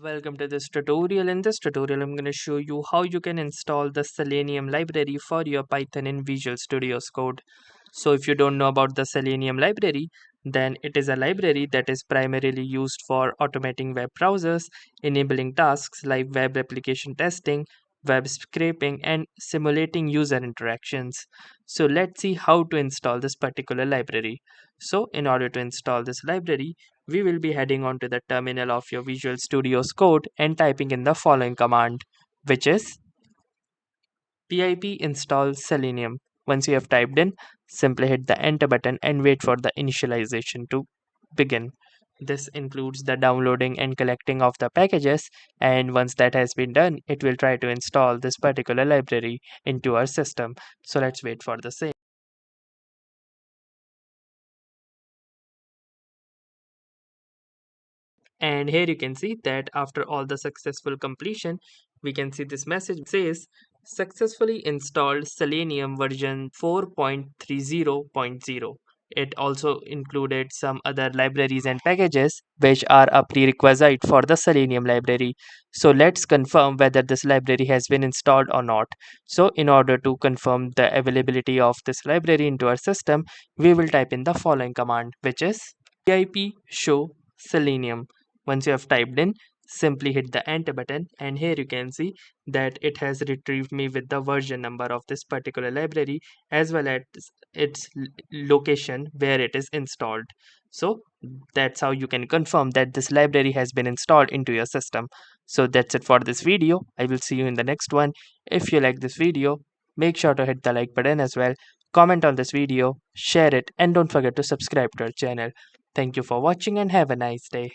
Welcome to this tutorial. In this tutorial, I'm going to show you how you can install the Selenium library for your Python in Visual Studio Code. So if you don't know about the Selenium library, then it is a library that is primarily used for automating web browsers, enabling tasks like web application testing, web scraping, and simulating user interactions. So let's see how to install this particular library. So in order to install this library, we will be heading on to the terminal of your Visual Studio's Code and typing in the following command, which is pip install selenium. Once you have typed in, simply hit the enter button and wait for the initialization to begin. This includes the downloading and collecting of the packages, and once that has been done, it will try to install this particular library into our system. So let's wait for the same. And here you can see that after all the successful completion, we can see this message says successfully installed Selenium version 4.30.0. It also included some other libraries and packages which are a prerequisite for the Selenium library. So let's confirm whether this library has been installed or not. So in order to confirm the availability of this library into our system, we will type in the following command, which is pip show selenium. Once you have typed in, simply hit the enter button, and here you can see that it has retrieved me with the version number of this particular library as well as its location where it is installed. So that's how you can confirm that this library has been installed into your system. So that's it for this video. I will see you in the next one. If you like this video, make sure to hit the like button as well. Comment on this video, share it, and don't forget to subscribe to our channel. Thank you for watching and have a nice day.